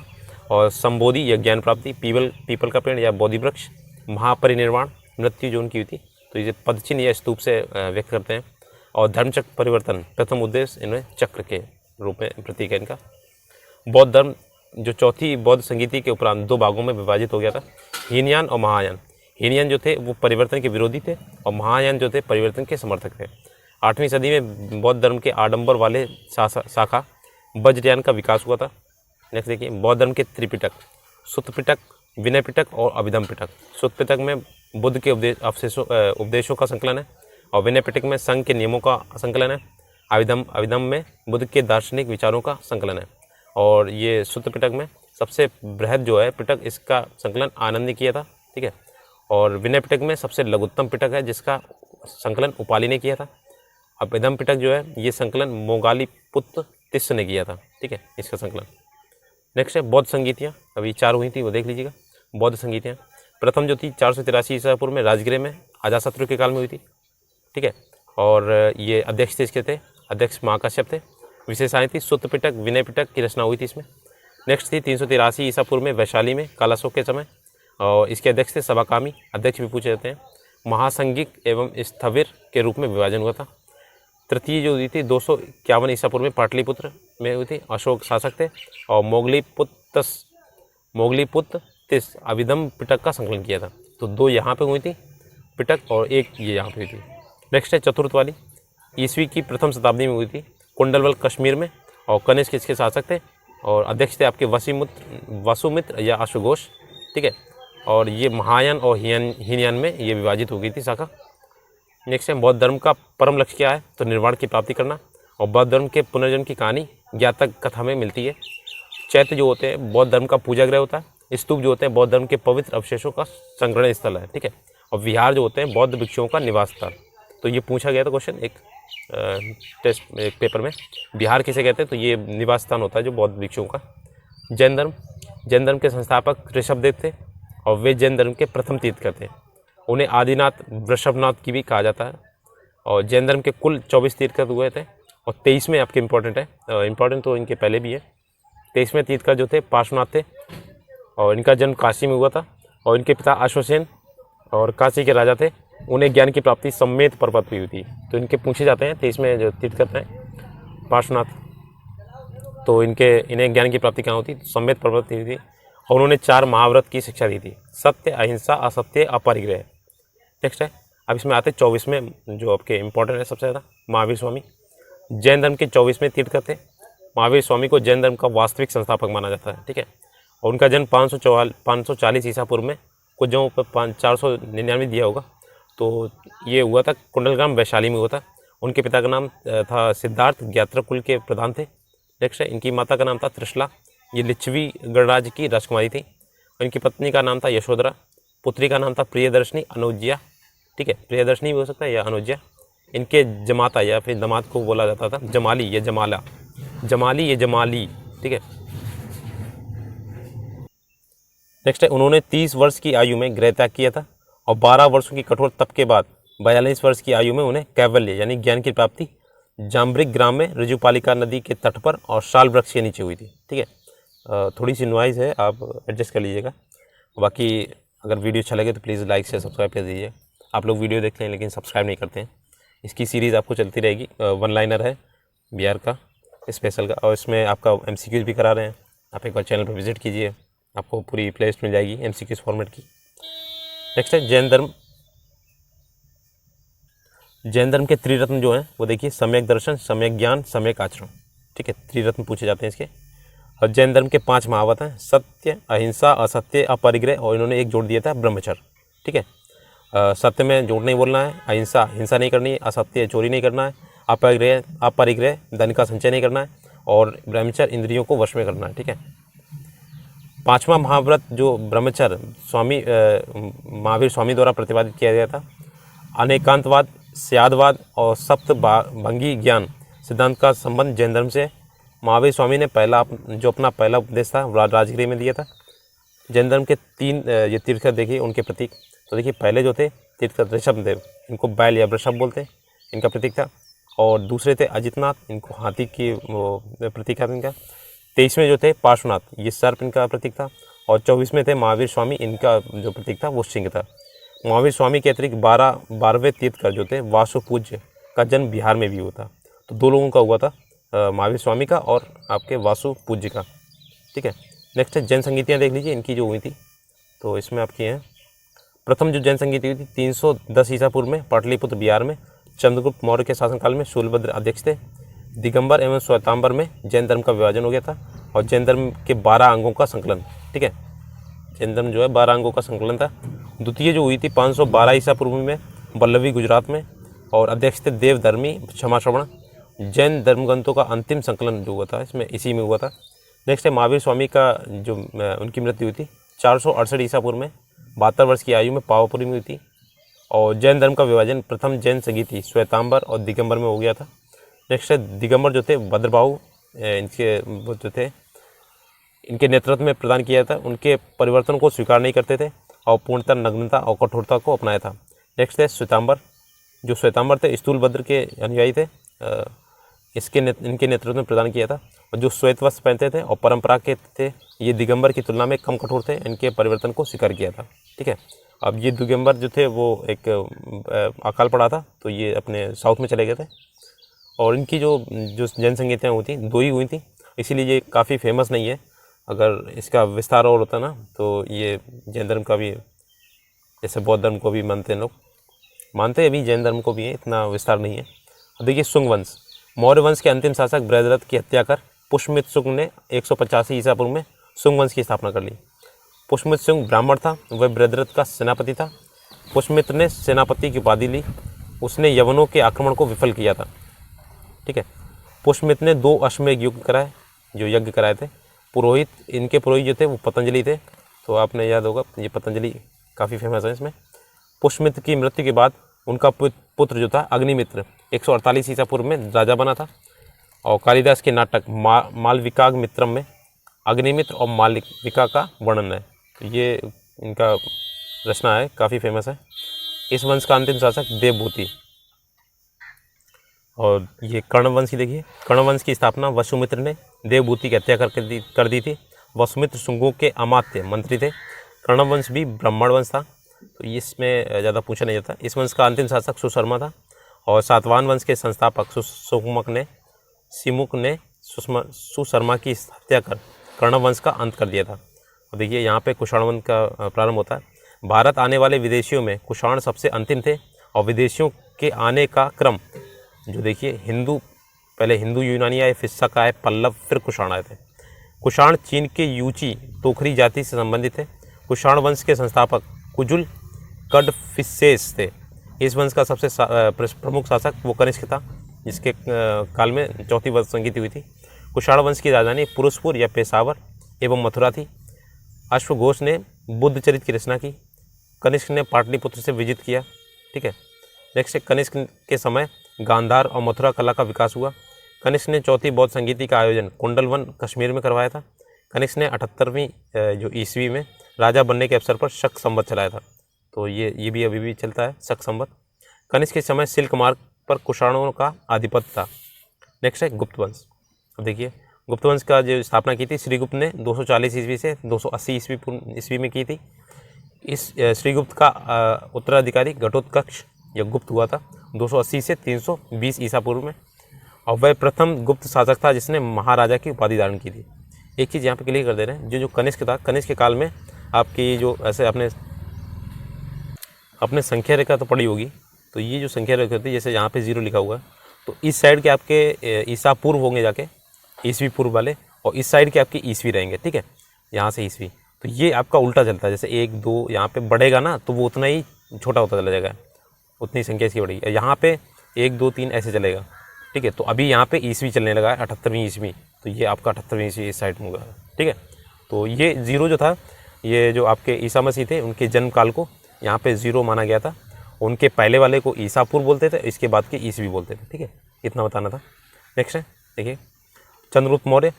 और संबोधि या ज्ञान प्राप्ति, पीपल का पेड़ या बोधि वृक्ष, महापरिनिर्वाण, मृत्यु जो उनकी हुई थी, तो ये पदचिन्ह या स्तूप से व्यक्त करते हैं। और धर्मचक्र परिवर्तन, प्रथम उद्देश्य इनमें चक्र के रूप में प्रतीक है इनका। बौद्ध धर्म जो चौथी बौद्ध संगीति के उपरांत 2 भागों में विभाजित हो गया था, हीनयान और महायान। हीनयान जो थे वो परिवर्तन के विरोधी थे, और महायान जो थे परिवर्तन के समर्थक थे। 8वीं सदी में बौद्ध धर्म के आडंबर वाले शाखा वज्रयान का विकास हुआ था। नेक्स्ट देखिए बौद्ध धर्म के त्रिपिटक, सुत्त पिटक, विनय पिटक और अभिधम पिटक। सुत्त पिटक में बुद्ध के उपदेशों का संकलन है, और विनय पिटक में संघ के नियमों का संकलन है। अभिधम में बुद्ध के दार्शनिक विचारों का संकलन है। और ये सुत्त पिटक में सबसे बृहद जो है पिटक, इसका संकलन आनंद ने किया था। ठीक है, और विनय पिटक में सबसे लघुत्तम पिटक है जिसका संकलन उपाली ने किया था। अभिधम पिटक जो है ये संकलन मोगालीपुत्र तिस्स ने किया था। ठीक है, इसका संकलन। नेक्स्ट है बौद्ध संगीतियाँ, अभी 4 हुई थी वो देख लीजिएगा। बौद्ध संगीतियाँ प्रथम जो थी 483 ईसा पूर्व में राजगृह में अजातशत्रु के काल में हुई थी। ठीक है, और ये अध्यक्ष थे इसके थे, अध्यक्ष महाकाश्यप थे। विशेषाएँ थी सुत्त पिटक, विनय पिटक की रचना हुई थी इसमें। नेक्स्ट थी 383 ईसा पूर्व में वैशाली में कालाशोक के समय, और इसके अध्यक्ष थे सभाकामी, अध्यक्ष भी पूछे जाते हैं। महासंगिक एवं स्थविर के रूप में विभाजन हुआ था। तृतीय जो हुई थी 251 ईसा पूर्व में पाटलिपुत्र में हुई थी, अशोक शासक थे। और मोगलीपुत्र तिस अभिधम पिटक का संकलन किया था। तो 2 यहाँ पे हुई थी पिटक, और 1 ये यहाँ पे हुई थी। नेक्स्ट है चतुर्थ वाली, ईस्वी की प्रथम शताब्दी में हुई थी, कुंडलवल कश्मीर में, और कनिष्क इसके शासक थे, और अध्यक्ष थे आपके वसुमित्र या अश्वघोष। ठीक है, और ये महायान और हीनयान में ये विभाजित हो गई थी शाखा। नेक्स्ट है बौद्ध धर्म का परम लक्ष्य क्या है? तो निर्वाण की प्राप्ति करना। और बौद्ध धर्म के पुनर्जन्म की कहानी ज्ञातक कथा में मिलती है। चैत्य जो होते हैं बौद्ध धर्म का पूजा गृह होता है। स्तूप जो होते हैं बौद्ध धर्म के पवित्र अवशेषों का संग्रहण स्थल है। ठीक है, और विहार जो होते हैं बौद्ध भिक्षुओं का निवास स्थल। तो ये पूछा गया था क्वेश्चन एक पेपर में, बिहार किसे कहते हैं? तो ये निवास स्थान होता है जो बौद्ध भिक्षुओं का। जैन धर्म के संस्थापक ऋषभदेव थे, और वे जैन धर्म के प्रथम तीर्थकर थे। उन्हें आदिनाथ वृषभनाथ की भी कहा जाता है। और जैन धर्म के कुल 24 तीर्थकर हुए थे, और 23 में आपके इंपॉर्टेंट है, इंपॉर्टेंट तो इनके पहले भी है। 23वें तीर्थकर जो थे पार्श्वनाथ थे, और इनका जन्म काशी में हुआ था। और इनके पिता अश्वसेन और काशी के राजा थे। उन्हें ज्ञान की प्राप्ति सम्मेत पर्वत पर हुई थी। तो इनके पूछे जाते हैं 23वें जो तीर्थकर हैं पार्श्वनाथ, तो इन्हें ज्ञान की प्राप्ति कहाँ होती? सम्मेत पर्वत पर हुई थी। और उन्होंने 4 महाव्रत की शिक्षा दी थी, सत्य, अहिंसा, असत्य, अपरिग्रह। नेक्स्ट है, अब इसमें आते 24वें जो आपके इंपॉर्टेंट है सबसे ज़्यादा, महावीर स्वामी। जैन धर्म के 24वें तीर्थकर थे, महावीर स्वामी को जैन धर्म का वास्तविक संस्थापक माना जाता है। ठीक है, और उनका जन्म 540 ईसा पूर्व में, कुछ जगहों पर 499 दिया होगा, तो ये हुआ था कुंडलग्राम वैशाली में हुआ था। उनके पिता का नाम था सिद्धार्थ, ज्ञात्र कुल के प्रधान थे। नेक्स्ट है, इनकी माता का नाम था त्रिशला, ये लिच्छवी गणराज्य की राजकुमारी थी। इनकी पत्नी का नाम था यशोधरा, पुत्री का नाम था प्रियदर्शनी अनुज्या। ठीक है, प्रियदर्शनी भी हो सकता है या अनुज्या। इनके जमाता या फिर दामाद को बोला जाता था जमाली या जमाला, जमाली या जमाली। ठीक है, नेक्स्ट है, उन्होंने 30 वर्ष की आयु में गृह त्याग किया था और 12 वर्षों की कठोर तप के बाद 42 वर्ष की आयु में उन्हें कैवल्य यानी ज्ञान की प्राप्ति जाम्ब्रिक ग्राम में ऋजुपालिका नदी के तट पर और शाल वृक्ष के नीचे हुई थी। ठीक है, थोड़ी सी नॉइज़ है, आप एडजस्ट कर लीजिएगा। बाकी अगर वीडियो अच्छा लगे तो प्लीज़ लाइक से सब्सक्राइब कर दीजिए। आप लोग वीडियो देखते हैं लेकिन सब्सक्राइब नहीं करते हैं। इसकी सीरीज़ आपको चलती रहेगी, वन लाइनर है बिहार का स्पेशल का, और इसमें आपका MCQs भी करा रहे हैं। आप एक बार चैनल पर विजिट कीजिए, आपको पूरी प्लेलिस्ट मिल जाएगी MCQs फॉर्मेट की। नेक्स्ट है जैन धर्म। जैन धर्म के त्रिरत्न जो हैं वो देखिए, सम्यक दर्शन, सम्यक ज्ञान, सम्यक आचरण। ठीक है, त्रिरत्न पूछे जाते हैं इसके। और जैन धर्म के 5 महावत हैं, सत्य, अहिंसा, असत्य, अपरिग्रह, और इन्होंने एक जोड़ दिया था ब्रह्मचर्य। ठीक है, सत्य में झूठ नहीं बोलना है, अहिंसा हिंसा नहीं करनी है, असत्य चोरी नहीं करना है, अपरिग्रह धन का संचय नहीं करना है, और ब्रह्मचर्य इंद्रियों को वश में करना है। ठीक है, 5वां महाव्रत जो ब्रह्मचर्य महावीर स्वामी द्वारा प्रतिपादित किया गया था, अनेकांतवाद, स्यादवाद और सप्त भंगी ज्ञान सिद्धांत का संबंध जैन धर्म से। महावीर स्वामी ने अपना पहला उपदेश था राजगृह में दिया था। जैन धर्म के 3 ये तीर्थकर देखिए उनके प्रतीक। तो देखिए, पहले जो थे तीर्थकर ऋषभदेव, इनको बैल या वृषभ बोलते हैं, इनका प्रतीक था। और दूसरे थे अजितनाथ, इनको हाथी की प्रतीक था इनका। 23वें जो थे पार्श्वनाथ, ये सर्प इनका प्रतीक था। और 24वें थे महावीर स्वामी, इनका जो प्रतीक था वो सिंह था। महावीर स्वामी के अतिरिक्त 12वें तीर्थकर जो थे वासु पूज्य का जन्म बिहार में भी हुआ था। तो 2 लोगों का हुआ था, महावीर स्वामी का और आपके वासु पूज्य का। ठीक है, नेक्स्ट है जैन संगीतियाँ देख लीजिए इनकी जो हुई थी। तो इसमें आपकी हैं, प्रथम जो जैन संगीति हुई थी 310 ईसा पूर्व में पाटलिपुत्र बिहार में चंद्रगुप्त मौर्य के शासनकाल में शूलभद्र अध्यक्ष थे। दिगंबर एवं श्वेतांबर में जैन धर्म का विभाजन हो गया था और जैन धर्म के 12 अंगों का संकलन। ठीक है, जैन धर्म जो है 12 अंगों का संकलन था। द्वितीय जो हुई थी 512 ईसा पूर्व में बल्लवी गुजरात में, और अध्यक्ष थे देवधर्मी क्षमा श्रवण। जैन धर्मग्रंथों का अंतिम संकलन जो हुआ था इसमें इसी में हुआ था। नेक्स्ट है महावीर स्वामी का जो उनकी मृत्यु हुई थी 468 ईसा पूर्व में 72 वर्ष की आयु में पावापुरी में हुई थी। और जैन धर्म का विभाजन प्रथम जैन संगीति श्वेतांबर और दिगंबर में हो गया था। नेक्स्ट है दिगंबर जो थे भद्रबाहु, इनके जो थे इनके नेतृत्व में प्रदान किया था। उनके परिवर्तन को स्वीकार नहीं करते थे और पूर्णतः नग्नता और कठोरता को अपनाया था। नेक्स्ट है श्वेतांबर, जो श्वेतांबर थे स्थूलभद्र के अनुयायी थे, इनके नेतृत्व में प्रदान किया था। और जो श्वेत वस्त्र पहनते थे और परंपरा के थे, ये दिगंबर की तुलना में कम कठोर थे, इनके परिवर्तन को स्वीकार किया था। ठीक है, अब ये दिगंबर जो थे वो एक अकाल पड़ा था, तो ये अपने साउथ में चले गए थे। और इनकी जो जैन संगीतियाँ हुई थी 2 ही हुई थी, इसीलिए ये काफ़ी फेमस नहीं है। अगर इसका विस्तार और होता ना तो ये जैन धर्म का भी, जैसे बौद्ध धर्म को भी मानते हैं लोग, मानते हैं अभी जैन धर्म को भी है, इतना विस्तार नहीं है। अब देखिए शुंग वंश, मौर्य वंश के अंतिम शासक बृहद्रथ की हत्या कर पुष्यमित्र शुंग ने 185 ईसा पूर्व में शुंग वंश की स्थापना कर ली। पुष्यमित्र शुंग ब्राह्मण था, वह बृहद्रथ का सेनापति था। पुष्यमित्र ने सेनापति की उपाधि ली, उसने यवनों के आक्रमण को विफल किया था। ठीक है, पुष्यमित्र ने 2 अश्वमेध युग कराए, जो यज्ञ कराए थे। इनके पुरोहित जो थे वो पतंजलि थे, तो आपने याद होगा ये पतंजलि काफ़ी फेमस है इसमें। पुष्यमित्र की मृत्यु के बाद उनका पुत्र जो था अग्निमित्र 148 ईसा पूर्व में राजा बना था। और कालिदास के नाटक मालविका मित्रम में अग्निमित्र और मालविका का वर्णन है, तो ये इनका रचना है, काफ़ी फेमस है। इस वंश का अंतिम शासक देवभूति। और ये कर्ण वंश की देखिए, कर्ण वंश की स्थापना वसुमित्र ने देवभूति की हत्या कर दी थी। वसुमित्र शुंगों के अमात्य मंत्री थे। कर्ण वंश भी ब्राह्मण वंश था, तो इसमें ज़्यादा पूछा नहीं जाता। इस वंश का अंतिम शासक सुशर्मा था। और सातवाहन वंश के संस्थापक सिमुक ने सुशर्मा की हत्या कर कर्ण वंश का अंत कर दिया था। और देखिए यहाँ पे कुषाण वंश का प्रारंभ होता है। भारत आने वाले विदेशियों में कुषाण सबसे अंतिम थे। और विदेशियों के आने का क्रम जो देखिए हिंदू पहले हिंदू यूनानी आए, फिर शक आए, पल्लव, फिर कुषाण आए थे। कुषाण चीन के यूची तोखरी जाति से संबंधित थे। कुषाण वंश के संस्थापक कुजुल कडफिसेस थे। इस वंश का सबसे प्रमुख शासक वो कनिष्क था, जिसके काल में चौथी वंश संगीति हुई थी। कुषाण वंश की राजधानी पुरुषपुर या पेशावर एवं मथुरा थी। अश्वघोष ने बुद्ध चरित की रचना की। कनिष्क ने पाटलिपुत्र से विजित किया। ठीक है। नेक्स्ट, कनिष्क के समय गांधार और मथुरा कला का विकास हुआ। कनिष्क ने चौथी बौद्ध संगीति का आयोजन कुंडलवन कश्मीर में करवाया था। कनिष्क ने 78वीं जो ईस्वी में राजा बनने के अवसर पर शक संवत चलाया था। तो ये भी अभी भी चलता है, शक संवत। कनिष्क के समय सिल्क मार्ग पर कुषाणों का आधिपत्य था। नेक्स्ट है गुप्त वंश। अब देखिए, गुप्त वंश का जो स्थापना की थी श्रीगुप्त ने 240 ईस्वी से 280 ईस्वी में की थी। इस श्रीगुप्त का उत्तराधिकारी घटोत्कच या गुप्त हुआ था 280 से 320 ईसा पूर्व में, और वह प्रथम गुप्त शासक था जिसने महाराजा की उपाधि धारण की थी। एक चीज़ यहाँ पे क्लियर कर दे रहे हैं, जो कनिष्क था, कनिष्क के काल में आपकी जो ऐसे अपने संख्या रेखा तो पड़ी होगी, तो ये जो संख्या रेखा होती है, जैसे यहाँ पे 0 लिखा हुआ है, तो इस साइड के आपके ईसा पूर्व होंगे जाके, ईस्वी पूर्व वाले, और इस साइड के आपके ईस्वी रहेंगे। ठीक है, यहाँ से ईस्वी, तो ये आपका उल्टा चलता है। जैसे 1 2 यहाँ पे बढ़ेगा ना, तो वो उतना ही छोटा होता चला जाएगा, उतनी संख्या इसकी बढ़ेगी। यहाँ पे 1 2 3 ऐसे चलेगा। ठीक है, तो अभी यहाँ पे ईस्वी चलने लगा है, 78वीं ईस्वी, तो ये आपका 78वीं ईस्वी इस साइड में होगा। ठीक है, तो ये 0 जो था, ये जो आपके ईसा मसीह थे उनके जन्म काल को यहाँ पे 0 माना गया था। उनके पहले वाले को ईसा पूर्व बोलते थे, इसके बाद के ईस्वी बोलते थे। ठीक है, इतना बताना था। नेक्स्ट है, देखिए चंद्रगुप्त मौर्य।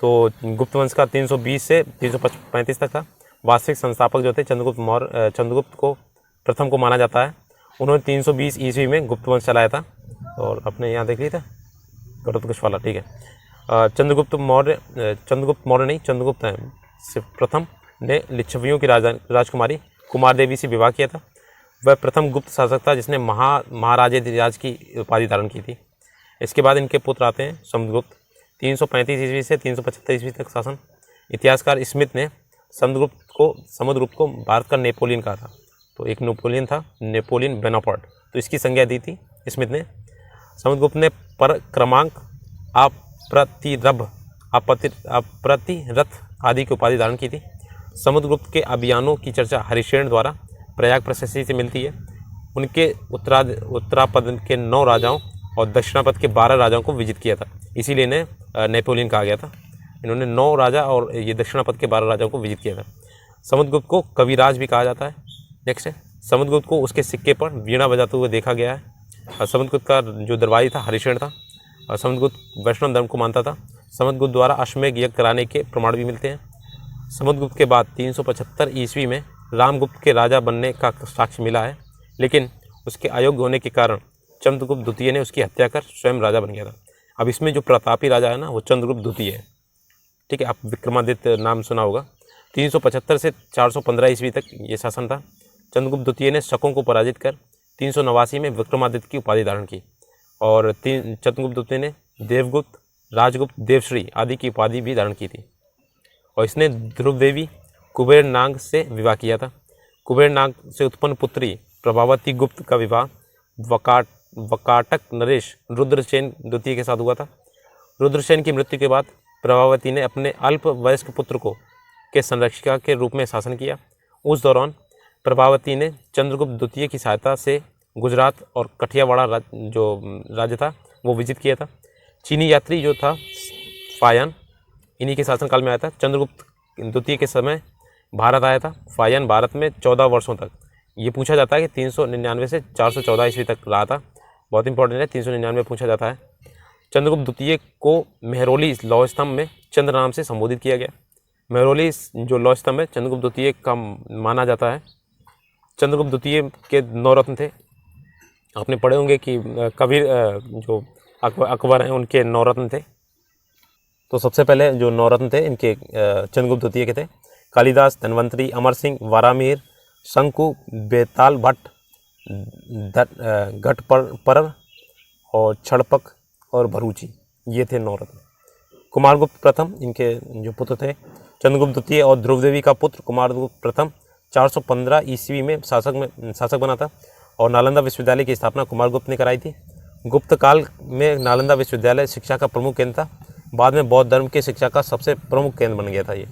तो गुप्त वंश का 320 से 335 तक था। वास्तविक संस्थापक जो थे चंद्रगुप्त को प्रथम को माना जाता है। उन्होंने 320 ईस्वी में गुप्त वंश चलाया था, और अपने यहाँ देख लिया था घटोत्कच वाला। ठीक है, चंद्रगुप्त हैं सिर्फ प्रथम ने लिच्छवियों की राजकुमारी कुमार देवी से विवाह किया था। वह प्रथम गुप्त शासक था जिसने महाराजाधिराज की उपाधि धारण की थी। इसके बाद इनके पुत्र आते हैं समुद्रगुप्त। 335 ईस्वी से 375 ईस्वी तक शासन। इतिहासकार स्मिथ ने समुद्रगुप्त को भारत का नेपोलियन कहा था। तो एक नेपोलियन था, नेपोलियन बोनापार्ट, तो इसकी संज्ञा दी थी स्मिथ ने। समुद्रगुप्त ने पर क्रमांक, अप्रतिरथ आदि की उपाधि धारण की थी। समुद्रगुप्त के अभियानों की चर्चा हरिश्चंद्र द्वारा प्रयाग प्रशस्ति से मिलती है। उनके उत्तरापद के 9 राजाओं और दक्षिणापद के 12 राजाओं को विजित किया था, इसीलिए इन्हें नेपोलियन कहा गया था। इन्होंने 9 राजा और ये दक्षिणापद के 12 राजाओं को विजित किया था। समुद्रगुप्त को कविराज भी कहा जाता है। नेक्स्ट है, समुद्रगुप्त को उसके सिक्के पर वीणा बजाते हुए देखा गया है। और समुद्रगुप्त का जो दरबारी था हरिश्चंद्र था, और समुद्रगुप्त वैष्णव धर्म को मानता था। समुद्रगुप्त द्वारा अश्वमेध यज्ञ कराने के प्रमाण भी मिलते हैं। समुद्रगुप्त के बाद 375 ईस्वी में रामगुप्त के राजा बनने का साक्ष्य मिला है, लेकिन उसके अयोग्य होने के कारण चंद्रगुप्त द्वितीय ने उसकी हत्या कर स्वयं राजा बन गया था। अब इसमें जो प्रतापी राजा है ना, वो चंद्रगुप्त द्वितीय है। ठीक है, आप विक्रमादित्य नाम सुना होगा। 375 से 415 ईस्वी तक ये शासन था। चंद्रगुप्त द्वितीय ने शकों को पराजित कर 389 में विक्रमादित्य की उपाधि धारण की, और चंद्रगुप्त द्वितीय ने देवगुप्त, राजगुप्त, देवश्री आदि की उपाधि भी धारण की थी। और इसने ध्रुव देवी कुबेर नाग से विवाह किया था। कुबेर नाग से उत्पन्न पुत्री प्रभावती गुप्त का विवाह वकाटक नरेश रुद्रसेन द्वितीय के साथ हुआ था। रुद्रसेन की मृत्यु के बाद प्रभावती ने अपने अल्प वयस्क पुत्र के संरक्षिका के रूप में शासन किया। उस दौरान प्रभावती ने चंद्रगुप्त द्वितीय की सहायता से गुजरात और कठियावाड़ा जो राज्य था वो विजित किया था। चीनी यात्री जो था फायन, इन्हीं के शासनकाल में आया था। चंद्रगुप्त द्वितीय के समय भारत आया था। फायन भारत में 14 वर्षों तक, ये पूछा जाता है कि 399 से 414 ईस्वी तक रहा था। बहुत इंपॉर्टेंट है, 399 पूछा जाता है। चंद्रगुप्त द्वितीय को मेहरौली लौह स्तंभ में चंद्र नाम से संबोधित किया गया। मेहरौली जो लौह स्तंभ है चंद्रगुप्त द्वितीय का माना जाता है। चंद्रगुप्त द्वितीय के 9 रत्न थे। आपने पढ़े होंगे कि कबीर जो अकबर हैं उनके 9 रत्न थे। तो सबसे पहले जो 9 रत्न थे इनके चंद्रगुप्त द्वितीय के थे। कालिदास, धन्वंतरी, अमर सिंह, वारामिहिर, शंकु, बेताल भट्ट, घटपर्र और छड़पक और भरूची, ये थे 9 रत्न। कुमारगुप्त प्रथम, इनके जो पुत्र थे चंद्रगुप्त द्वितीय और ध्रुवदेवी का पुत्र कुमारगुप्त प्रथम 415 ईस्वी में शासक बना था, और नालंदा विश्वविद्यालय की स्थापना कुमारगुप्त ने कराई थी। गुप्त काल में नालंदा विश्वविद्यालय शिक्षा का प्रमुख केंद्र था। बाद में बौद्ध धर्म की शिक्षा का सबसे प्रमुख केंद्र बन गया था ये।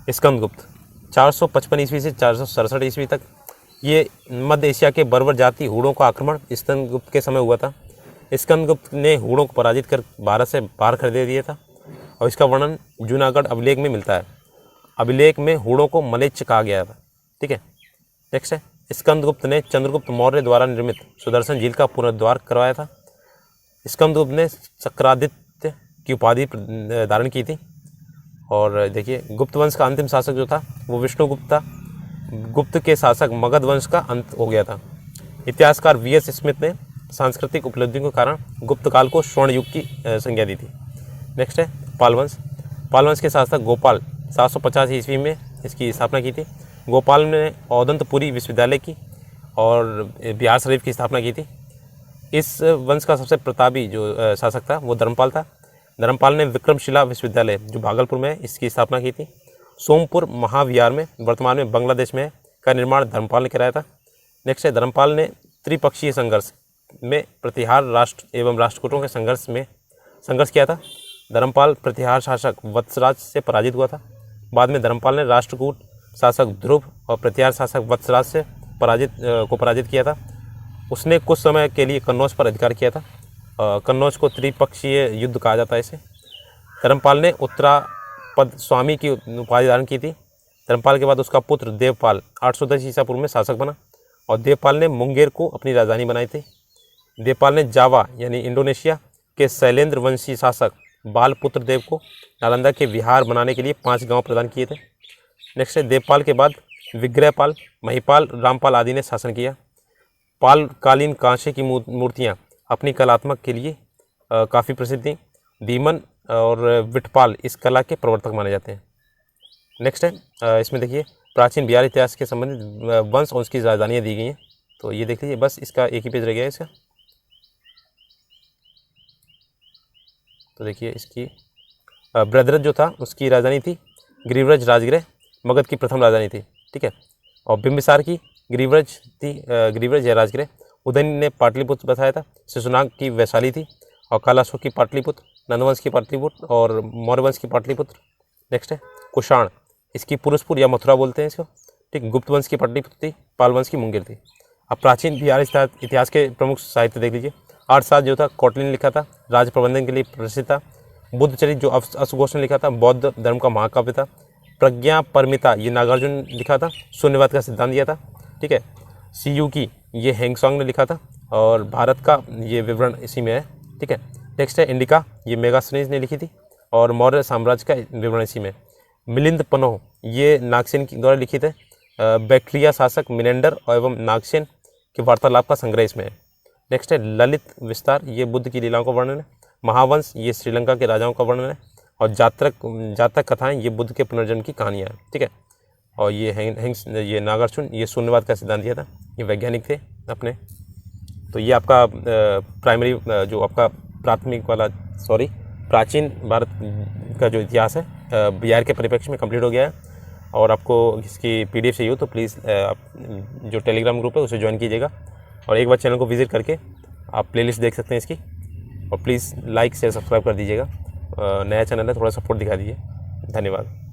स्कंदगुप्त 455 ईस्वी से 467 ईस्वी तक ये मध्य एशिया के बर्बर जाति हूणों का आक्रमण स्कंदगुप्त के समय हुआ था। स्कंदगुप्त ने हूणों को पराजित कर भारत से बाहर कर दे दिया था और इसका वर्णन जूनागढ़ अभिलेख में मिलता है। अभिलेख में हूणों को मलेच्छ कहा गया था। ठीक है, नेक्स्ट है स्कंदगुप्त ने चंद्रगुप्त मौर्य द्वारा निर्मित सुदर्शन झील का पुनरुद्धार करवाया था। स्कंदगुप्त ने सक्रादित्य की उपाधि धारण की थी। और देखिए गुप्त वंश का अंतिम शासक जो था वो विष्णुगुप्त था। गुप्त के शासक मगध वंश का अंत हो गया था। इतिहासकार वी.एस. स्मिथ ने सांस्कृतिक उपलब्धियों के कारण गुप्त काल को स्वर्ण युग की संज्ञा दी थी। नेक्स्ट है पाल वंश। पाल वंश के शासक गोपाल 750 ईस्वी में इसकी स्थापना की थी। गोपाल ने औदंतपुरी विश्वविद्यालय की और बिहार शरीफ की स्थापना की थी। इस वंश का सबसे प्रतापी जो शासक था वो धर्मपाल था। धर्मपाल ने विक्रमशिला विश्वविद्यालय जो भागलपुर में है इसकी स्थापना की थी। सोमपुर महाविहार में वर्तमान में बांग्लादेश में है का निर्माण धर्मपाल ने कराया था। नेक्स्ट है धर्मपाल ने त्रिपक्षीय संघर्ष में प्रतिहार राष्ट्र एवं राष्ट्रकूटों के संघर्ष किया था। धर्मपाल प्रतिहार शासक वत्सराज से पराजित हुआ था। बाद में धर्मपाल ने राष्ट्रकूट शासक ध्रुव और प्रतिहार शासक वत्सराज से पराजित किया था। उसने कुछ समय के लिए कन्नौज पर अधिकार किया था। कन्नौज को त्रिपक्षीय युद्ध कहा जाता है इसे। धर्मपाल ने उत्तरापद स्वामी की उपाधि धारण की थी। धर्मपाल के बाद उसका पुत्र देवपाल 810 ईसा पूर्व में शासक बना और देवपाल ने मुंगेर को अपनी राजधानी बनाई थी। देवपाल ने जावा यानी इंडोनेशिया के शैलेंद्र वंशी शासक बालपुत्र देव को नालंदा के विहार बनाने के लिए 5 गांव प्रदान किए थे। नेक्स्ट है देवपाल के बाद विग्रहपाल, महिपाल, रामपाल आदि ने शासन किया। पाल कालीन कांसे की मूर्तियाँ अपनी कलात्मक के लिए काफ़ी प्रसिद्ध थीं। दीमन और विठपाल इस कला के प्रवर्तक माने जाते हैं। नेक्स्ट है इसमें देखिए प्राचीन बिहार इतिहास के संबंधित वंश और उसकी राजधानियाँ दी गई हैं। तो ये देख लीजिए, बस इसका एक ही पेज रह गया है इसका। तो देखिए इसकी बृहद्रथ जो था उसकी राजधानी थी गिरिव्रज राजगृह, मगध की प्रथम राजधानी थी। ठीक है, और बिंबिसार की गिरिव्रज या राजगृह। उदयन ने पाटलिपुत्र बताया था। शिशुनाग की वैशाली थी और कालाशोक की पाटलिपुत्र, नंदवंश की पाटलिपुत्र और मौर्यवंश की पाटलिपुत्र। नेक्स्ट है कुषाण, इसकी पुरुषपुर या मथुरा बोलते हैं इसको। ठीक, गुप्त वंश की पाटलिपुत्र थी, पाल वंश की मुंगेर थी। अब प्राचीन बिहार इतिहास के प्रमुख साहित्य देख लीजिए। अर्थशास्त्र जो था कौटिल्य ने लिखा था, राज प्रबंधन के लिए प्रसिद्ध था। बुद्धचरित जो अश्वघोष ने लिखा था, बौद्ध धर्म का महाकाव्य था। प्रज्ञा परमिता ये नागार्जुन लिखा था, शून्यवाद का सिद्धांत दिया था। ठीक है, सीयूकी ये हैंगसॉन्ग ने लिखा था और भारत का ये विवरण इसी में है। ठीक है, नेक्स्ट है इंडिका, ये मेगास्थनीज ने लिखी थी और मौर्य साम्राज्य का विवरण इसी में। मिलिंद पन्नो ये नागसेन के द्वारा लिखित है। बैक्ट्रिया शासक मिनेंडर एवं नागसेन के वार्तालाप का संग्रह इसमें है। नेक्स्ट है ललित विस्तार, ये बुद्ध की लीलाओं का वर्णन है। महावंश ये श्रीलंका के राजाओं का वर्णन है और जातक कथाएं ये बुद्ध के पुनर्जन्म की कहानियाँ हैं। ठीक है, और ये नागार्जुन ये शून्यवाद का सिद्धांत दिया था, ये वैज्ञानिक थे अपने। तो ये आपका प्राइमरी जो आपका प्राचीन भारत का जो इतिहास है बिहार के परिप्रेक्ष्य में कंप्लीट हो गया है। और आपको इसकी PDF चाहिए हो तो प्लीज़ आप जो टेलीग्राम ग्रुप है उसे ज्वाइन कीजिएगा और एक बार चैनल को विजिट करके आप प्लेलिस्ट देख सकते हैं इसकी। और प्लीज़ लाइक शेयर सब्सक्राइब कर दीजिएगा। नया चैनल है, थोड़ा सपोर्ट दिखा दीजिए। धन्यवाद।